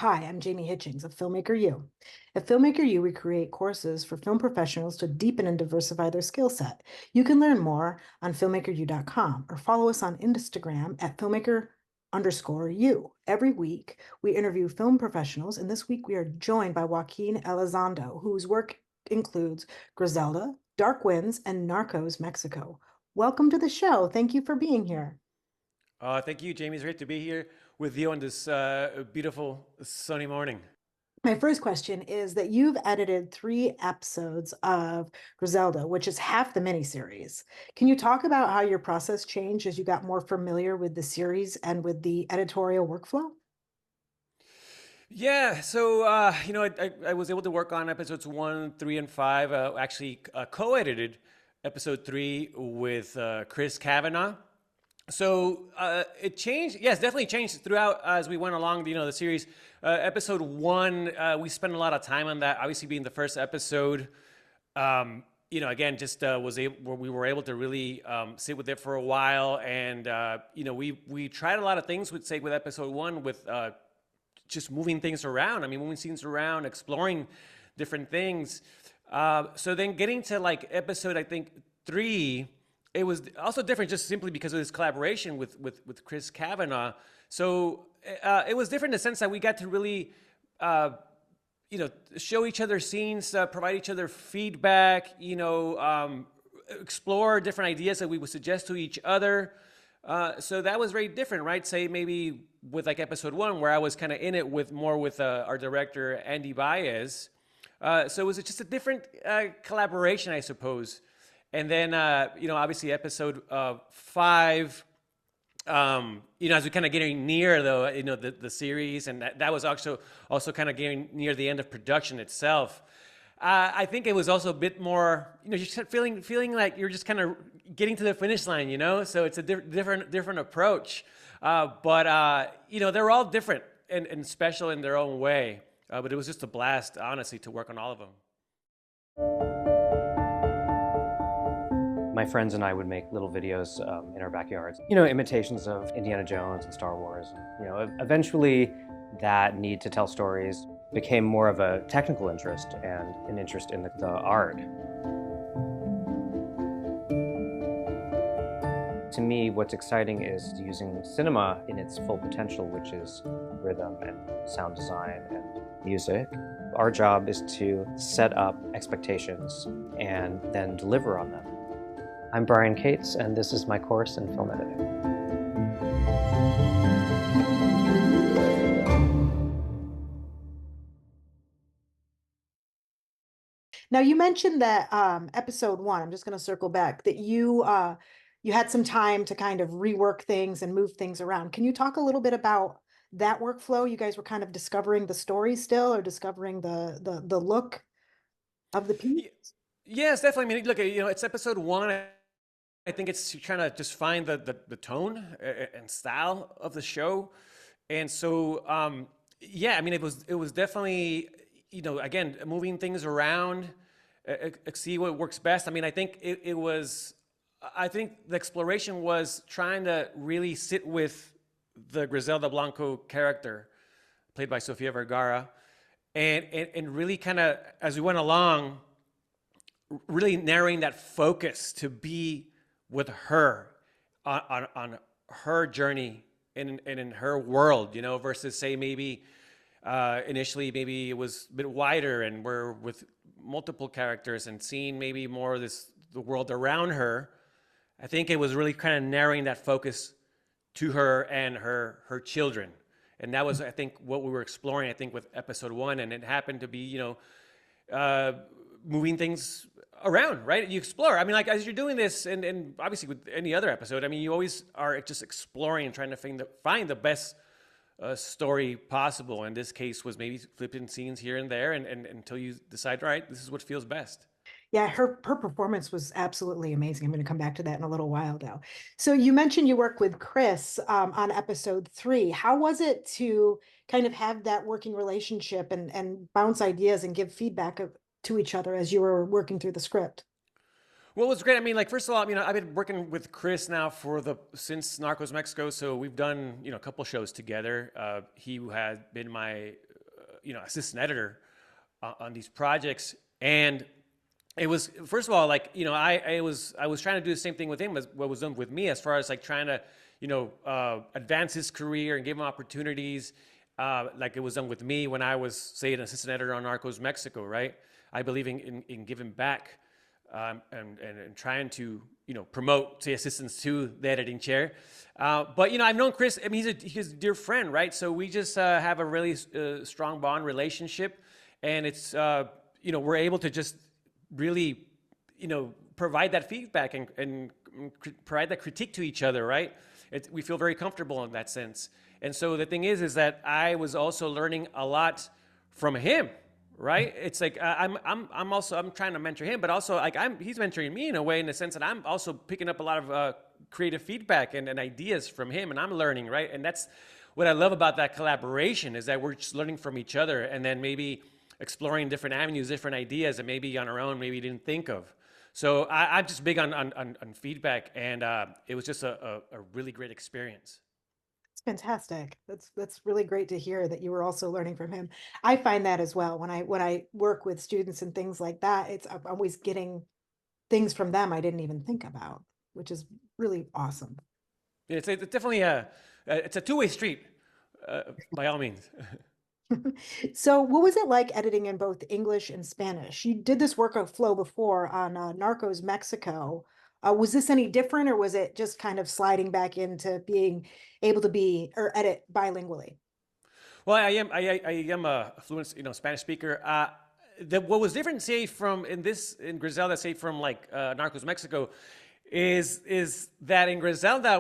Hi, I'm Jamie Hitchings of Filmmaker U. At Filmmaker U, we create courses for film professionals to deepen and diversify their skill set. You can learn more on filmmakeru.com or follow us on Instagram at filmmaker_U. Every week, we interview film professionals, and this week we are joined by Joaquin Elizondo, whose work includes Griselda, Dark Winds, and Narcos Mexico. Welcome to the show. Thank you for being here. Thank you, Jamie. It's great to be here with you on this beautiful sunny morning. My first question is that you've edited 3 episodes of Griselda, which is half the miniseries. Can you talk about how your process changed as you got more familiar with the series and with the editorial workflow? Yeah, so I was able to work on episodes 1, 3, and 5. Actually, co-edited episode 3 with Chris Cavanagh. So it changed. Yes, definitely changed throughout as we went along. The series. Episode 1, we spent a lot of time on that. Obviously, being the first episode. Again, just was able. We were able to really sit with it for a while, and we tried a lot of things. Would say with episode 1 with just moving things around. I mean, moving scenes around, exploring different things. So then getting to like episode, I think 3. It was also different just simply because of this collaboration with Chris Cavanagh. So it was different in the sense that we got to really, show each other scenes, provide each other feedback, explore different ideas that we would suggest to each other. So that was very different, right? Say maybe with like episode 1, where I was kind of in it with our director, Andy Baez. So it was just a different collaboration, I suppose. And then, obviously episode 5, as we kind of getting near the series, and that was also kind of getting near the end of production itself. I think it was also a bit more, just feeling like you're just kind of getting to the finish line, So it's a different approach. But they're all different and special in their own way. But it was just a blast, honestly, to work on all of them. My friends and I would make little videos in our backyards, imitations of Indiana Jones and Star Wars. And, eventually that need to tell stories became more of a technical interest and an interest in the art. To me, what's exciting is using cinema in its full potential, which is rhythm and sound design and music. Our job is to set up expectations and then deliver on them. I'm Brian Cates, and this is my course in film editing. Now, you mentioned that episode 1, I'm just going to circle back, that you had some time to kind of rework things and move things around. Can you talk a little bit about that workflow? You guys were kind of discovering the story still, or discovering the look of the piece? Yes, definitely. I mean, look, it's episode 1. I think it's trying to just find the tone and style of the show. And so, I mean, it was definitely, again, moving things around, see what works best. I mean, I think I think the exploration was trying to really sit with the Griselda Blanco character, played by Sofia Vergara, and really kind of, as we went along, really narrowing that focus to be with her on her journey and in her world, versus say maybe initially maybe it was a bit wider and we're with multiple characters and seeing maybe more of the world around her. I think it was really kind of narrowing that focus to her and her children. And that was, I think, what we were exploring, I think, with episode 1. And it happened to be, moving things around, right? You explore. I mean, like as you're doing this, and obviously with any other episode, I mean, you always are just exploring and trying to find the best story possible. In this case, was maybe flipping scenes here and there, and until you decide, all right, this is what feels best. Yeah, her performance was absolutely amazing. I'm going to come back to that in a little while though. So you mentioned you worked with Chris on episode 3. How was it to kind of have that working relationship and bounce ideas and give feedback to each other as you were working through the script? Well, it was great. I mean, like first of all, I've been working with Chris now since Narcos Mexico, so we've done a couple shows together. He had been my assistant editor on these projects. And it was, first of all, like, I was trying to do the same thing with him as what was done with me, as far as like trying to, advance his career and give him opportunities, like it was done with me when I was, say, an assistant editor on Narcos Mexico, right? I believe in giving back, and trying to, promote, say, assistants to the editing chair. But, I've known Chris. I mean, he's a dear friend, right? So we just have a really strong bond relationship, and it's, we're able to just really, provide that feedback and provide that critique to each other, right? We feel very comfortable in that sense. And so the thing is that I was also learning a lot from him, right? It's like I'm trying to mentor him, but also like he's mentoring me in a way, in the sense that I'm also picking up a lot of creative feedback and ideas from him, and I'm learning, right? And that's what I love about that collaboration, is that we're just learning from each other, and then maybe exploring different avenues, different ideas that maybe on our own maybe didn't think of. So I'm just big on feedback, and it was just a really great experience. It's fantastic. That's really great to hear that you were also learning from him. I find that as well when I work with students and things like that. I'm always getting things from them I didn't even think about, which is really awesome. It's definitely it's a two-way street, by all means. So what was it like editing in both English and Spanish? You did this workflow before on Narcos Mexico. Was this any different, or was it just kind of sliding back into being able to be or edit bilingually? Well, I am a fluent, Spanish speaker. What was different, say, in Griselda, say, from like Narcos Mexico, is that in Griselda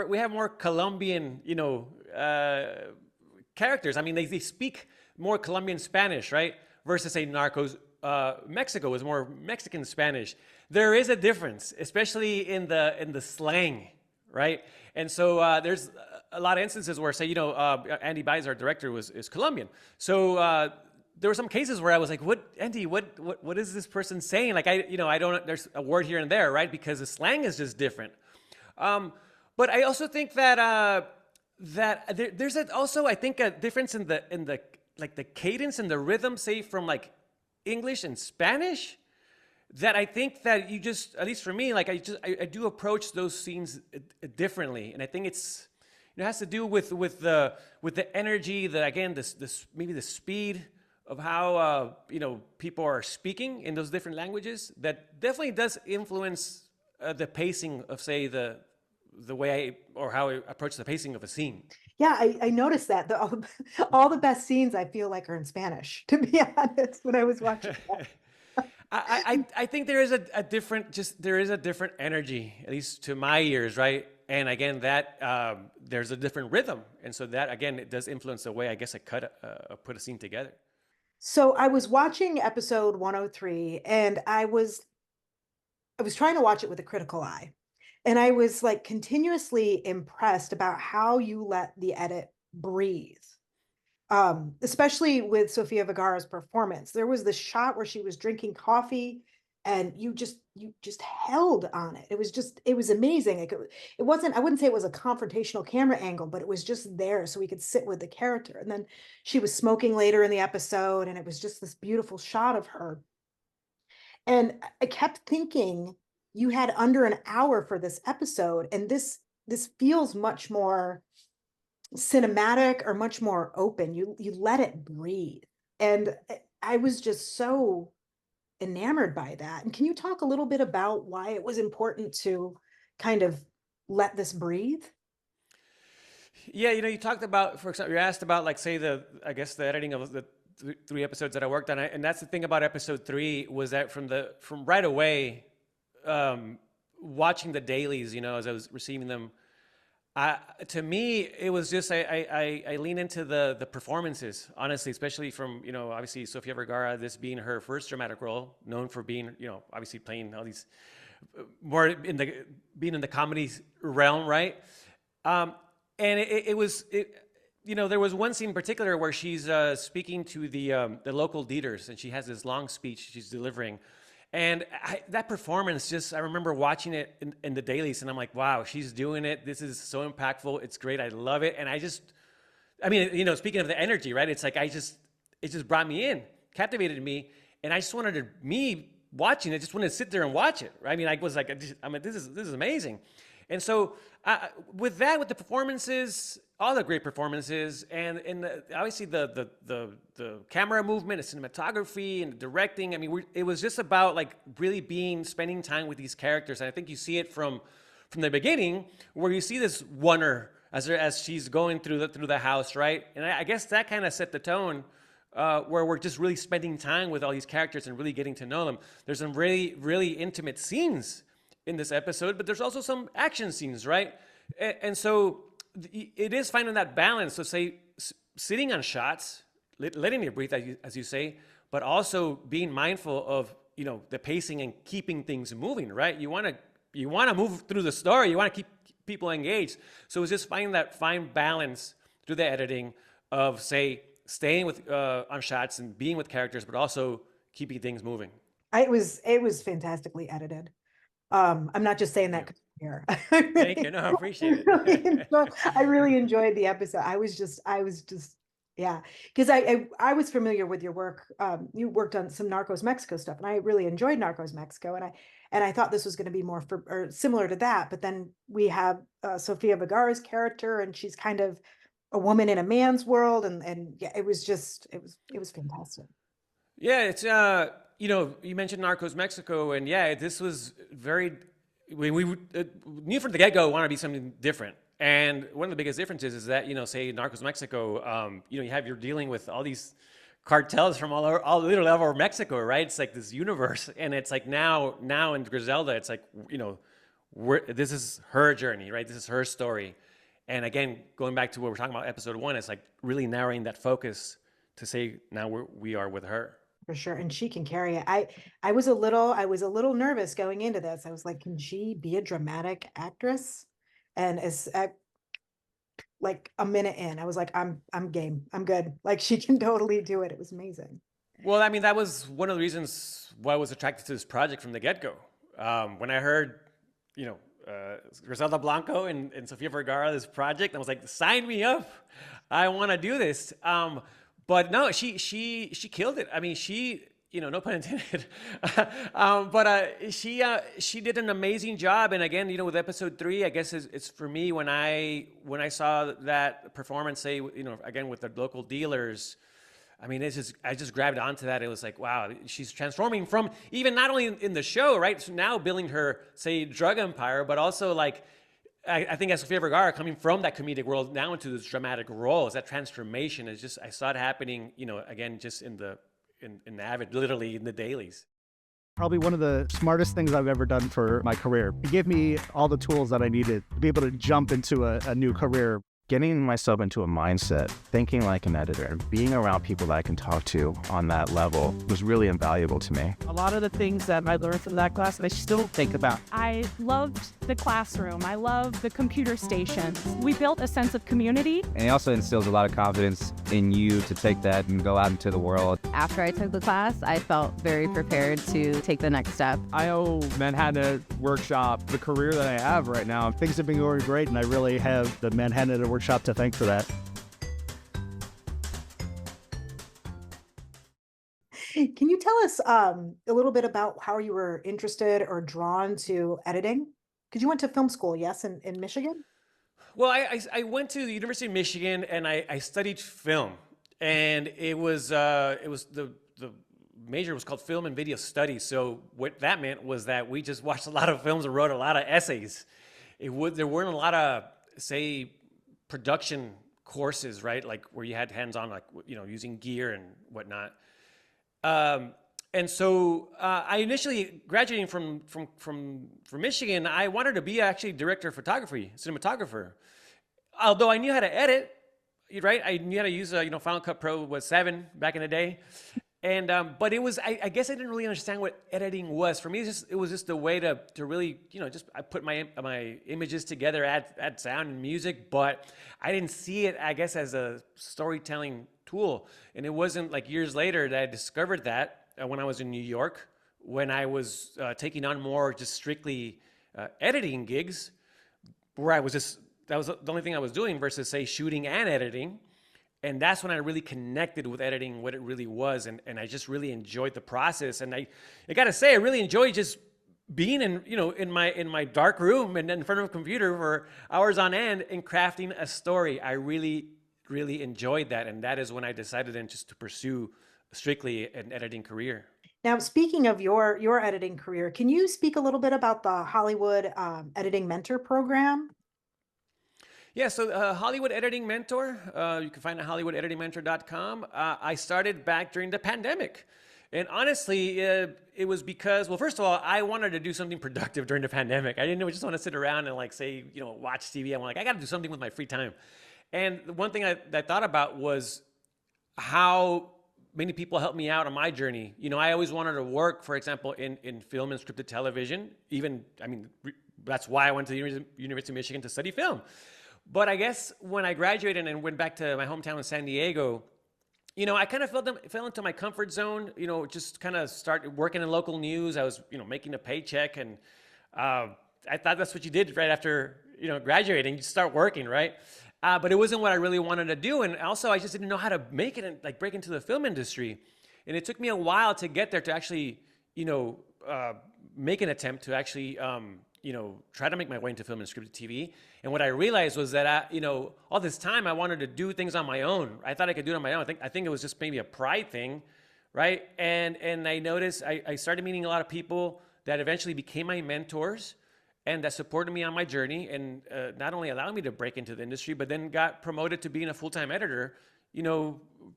we have more Colombian, characters. I mean, they speak more Colombian Spanish, right? Versus, say, Narcos Mexico is more Mexican Spanish. There is a difference, especially in the slang, right? And so there's a lot of instances where, say, Andy Baez, our director, is Colombian. So there were some cases where I was like, "What, Andy? What is this person saying?" Like, I don't. There's a word here and there, right? Because the slang is just different. But I also think that there's also, I think, a difference in the like the cadence and the rhythm, say, from like English and Spanish, that I think that you just, at least for me, like I do approach those scenes differently, and I think it has to do with the energy, this maybe the speed of how people are speaking in those different languages. That definitely does influence the pacing of, say, the way how I approach the pacing of a scene. Yeah, I noticed that all the best scenes I feel like are in Spanish, to be honest, when I was watching that. I think there is a different energy, at least to my ears, right? And again, that there's a different rhythm, and so that, again, it does influence the way I guess I put a scene together. So I was watching episode 103, and I was trying to watch it with a critical eye. And I was like continuously impressed about how you let the edit breathe. Especially with Sofia Vergara's performance. There was this shot where she was drinking coffee, and you just held on it. It was amazing. It wasn't, I wouldn't say it was a confrontational camera angle, but it was just there so we could sit with the character. And then she was smoking later in the episode, and it was just this beautiful shot of her. And I kept thinking, you had under an hour for this episode, and this feels much more cinematic or much more open. You let it breathe. And I was just so enamored by that. And can you talk a little bit about why it was important to kind of let this breathe? Yeah, you talked about, for example, you asked about, like, say, the editing of the three episodes that I worked on, and that's the thing about episode 3, was that from right away, watching the dailies, as I was receiving them, to me, it was just, I lean into the performances, honestly, especially from, obviously Sofia Vergara, this being her first dramatic role, known for being, obviously playing all these more being in the comedy realm, right? And there was one scene in particular where she's speaking to the local leaders, and she has this long speech she's delivering. And that performance, I remember watching it in the dailies, and I'm like, wow, she's doing it. This is so impactful. It's great. I love it. And speaking of the energy, right? It's like, it just brought me in, captivated me, and I just wanted to watching it, just wanted to sit there and watch it. Right? I mean, I was like, this is amazing. And so with the performances, all the great performances, and obviously the camera movement, the cinematography, and the directing. I mean, it was just about like really spending time with these characters. And I think you see it from the beginning, where you see this wonder as she's going through the house, right? And I guess that kind of set the tone. Where we're just really spending time with all these characters and really getting to know them. There's some really, really intimate scenes in this episode, but there's also some action scenes, right? And so it is finding that balance. So say sitting on shots, letting it breathe, as you say, but also being mindful of, the pacing and keeping things moving, right? You want to move through the story. You want to keep people engaged. So it's just finding that fine balance through the editing of, say, staying with on shots and being with characters, but also keeping things moving. It was fantastically edited. I'm not just saying that because I'm here. Thank you. No, I appreciate it. I really enjoyed the episode. I was just, yeah, because I was familiar with your work. You worked on some Narcos Mexico stuff, and I really enjoyed Narcos Mexico, and I thought this was going to be more or similar to that. But then we have Sofia Vergara's character, and she's kind of a woman in a man's world, and yeah, it was fantastic. Yeah, it's you mentioned Narcos Mexico, and yeah, this was very. We knew from the get-go want to be something different, and one of the biggest differences is that say Narcos Mexico, you're dealing with all these cartels from all literally all over Mexico, right? It's like this universe, and it's like now in Griselda, it's like this is her journey, right? This is her story. And again, going back to what we're talking about, episode 1, it's like really narrowing that focus to say now we are with her. For sure, and she can carry it. I was a little nervous going into this. I was like, can she be a dramatic actress? And as like a minute in, I was like, I'm game. I'm good. Like she can totally do it. It was amazing. Well, I mean, that was one of the reasons why I was attracted to this project from the get-go. When I heard, Griselda Blanco and Sofia Vergara, this project, I was like, sign me up. I want to do this. But no, she killed it. I mean, she, no pun intended. But she did an amazing job. And again, with episode 3, I guess it's for me when I saw that performance, say, again with the local dealers. I mean, I just grabbed onto that. It was like, wow, she's transforming from even not only in the show, right? So now building her, say, drug empire, but also like, I think as Sofia Vergara coming from that comedic world now into this dramatic role, is that transformation is just, I saw it happening, again, just in the Avid, literally in the dailies. Probably one of the smartest things I've ever done for my career. It gave me all the tools that I needed to be able to jump into a new career. Getting myself into a mindset, thinking like an editor, being around people that I can talk to on that level was really invaluable to me. A lot of the things that I learned from that class, I still think about. I loved the classroom. I loved the computer stations. We built a sense of community. And it also instills a lot of confidence in you to take that and go out into the world. After I took the class, I felt very prepared to take the next step. I owe Manhattan Workshop the career that I have right now. Things have been going great, and I really have the Manhattan Workshop to thank for that. Can you tell us a little bit about how you were interested or drawn to editing? Because you went to film school, yes, in Michigan? Well, I went to the University of Michigan and I studied film, and it was the major was called Film and Video Studies. So what that meant was that we just watched a lot of films and wrote a lot of essays. There weren't a lot of, say, production courses, right? Like where you had hands-on, like, using gear and whatnot. And so I initially graduating from Michigan, I wanted to be actually director of photography, cinematographer. Although I knew how to edit, right? I knew how to use Final Cut Pro was 7 back in the day. And but it was, I guess I didn't really understand what editing was. For me, it was just a way to really, I put my images together, add sound and music, but I didn't see it, I guess, as a storytelling tool. And it wasn't like years later that I discovered that when I was in New York, when I was taking on more just strictly editing gigs, where that was the only thing I was doing versus, say, shooting and editing. And that's when I really connected with editing, what it really was. And I just really enjoyed the process. And I got to say, I really enjoyed just being in my dark room and in front of a computer for hours on end and crafting a story. I really, really enjoyed that. And that is when I decided then just to pursue strictly an editing career. Now, speaking of your editing career, can you speak a little bit about the Hollywood Editing Mentor Program? Yeah, so Hollywood Editing Mentor, you can find it at hollywoodeditingmentor.com. I started back during the pandemic. And honestly, it was because, well, first of all, I wanted to do something productive during the pandemic. I didn't just want to sit around and like say, watch TV. I'm like, I got to do something with my free time. And the one thing I thought about was how many people helped me out on my journey. I always wanted to work, for example, in film and scripted television. That's why I went to the University of Michigan to study film. But I guess when I graduated and went back to my hometown in San Diego, I kind of fell into my comfort zone, just kind of started working in local news. I was, making a paycheck, and I thought that's what you did right after, graduating. You start working, right? But it wasn't what I really wanted to do. And also, I just didn't know how to make it and like break into the film industry. And it took me a while to get there to actually, make an attempt to actually, try to make my way into film and scripted TV. And what I realized was that, all this time I wanted to do things on my own. I thought I could do it on my own. I think it was just maybe a pride thing, right? And I noticed I started meeting a lot of people that eventually became my mentors and that supported me on my journey and not only allowed me to break into the industry, but then got promoted to being a full-time editor,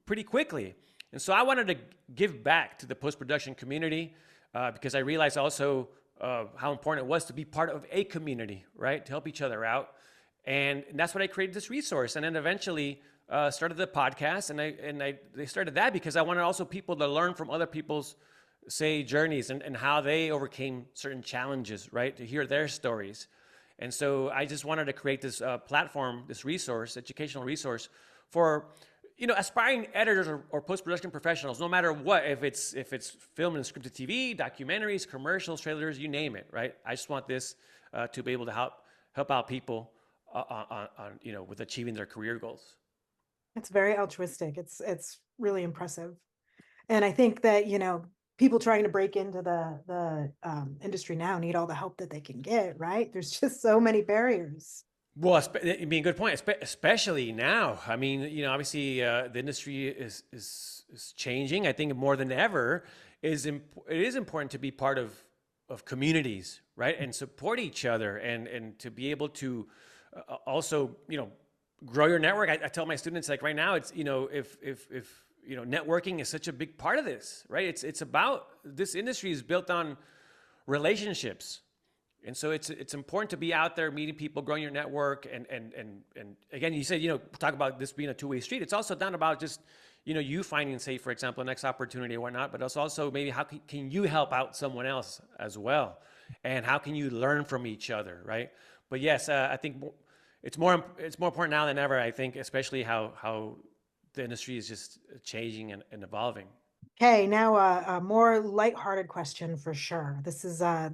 pretty quickly. And so I wanted to give back to the post-production community because I realized also how important it was to be part of a community, right? To help each other out. And that's what I created this resource. And then eventually started the podcast. And they started that because I wanted also people to learn from other people's, say, journeys and how they overcame certain challenges, right? To hear their stories. And so I just wanted to create this platform, this resource, educational resource for aspiring editors or post-production professionals, no matter what, if it's film and scripted TV, documentaries, commercials, trailers, you name it, right? I just want this to be able to help out people on with achieving their career goals. It's very altruistic. It's really impressive. And I think that, people trying to break into the industry now need all the help that they can get, right? There's just so many barriers. Well, I mean, good point. Especially now. I mean, obviously the industry is changing. I think more than ever it is important to be part of communities, right, and support each other, and to be able to also grow your network. I tell my students, like, right now, it's if networking is such a big part of this, right? It's about, this industry is built on relationships. And so it's important to be out there meeting people, growing your network, and again, you said talk about this being a two-way street. It's also not about just you finding, say, for example, a next opportunity or whatnot, but it's also maybe how can you help out someone else as well, and how can you learn from each other, right? But yes, I think it's more important now than ever. I think, especially how the industry is just changing and evolving. Okay, now a more lighthearted question for sure. This is a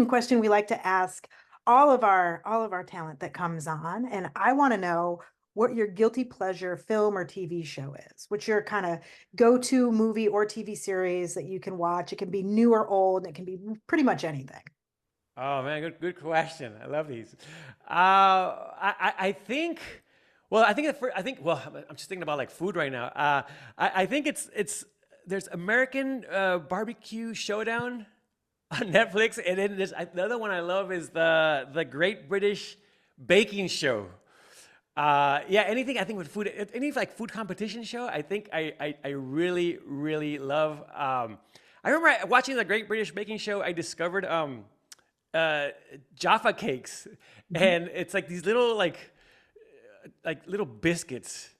question we like to ask all of our talent that comes on, and I want to know what your guilty pleasure film or TV show is. What's your kind of go-to movie or TV series that you can watch? It can be new or old, and it can be pretty much anything. Oh man, good question. I love these. I think. Well, I'm just thinking about like food right now. I think there's American Barbecue Showdown on Netflix, and then the other one I love is the Great British Baking Show. Anything I think with food, any like food competition show, I think I really, really love. I remember watching the Great British Baking Show. I discovered Jaffa cakes, and it's like these little like little biscuits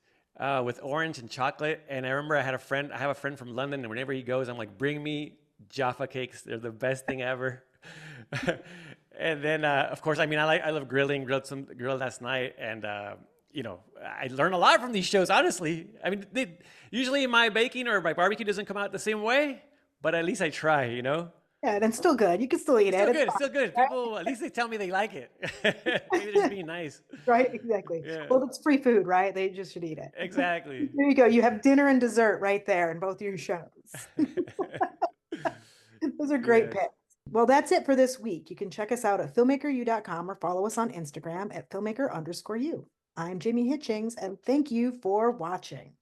with orange and chocolate. And I remember I have a friend from London, and whenever he goes, I'm like, bring me Jaffa cakes. They're the best thing ever. And then, of course, I mean, I love grilling. Grilled last night, and I learn a lot from these shows. Honestly, I mean, usually my baking or my barbecue doesn't come out the same way, but at least I try. Yeah, and it's still good. You can still eat It's it. still It's good. It's fine, still good. People, at least they tell me they like it. Maybe they're just being nice. right? Exactly. Yeah. Well, it's free food, right? They just should eat it. Exactly. There you go. You have dinner and dessert right there in both your shows. Those are great Yes. picks. Well, that's it for this week. You can check us out at filmmakeru.com or follow us on Instagram at filmmaker_u. I'm Jamie Hitchings, and thank you for watching.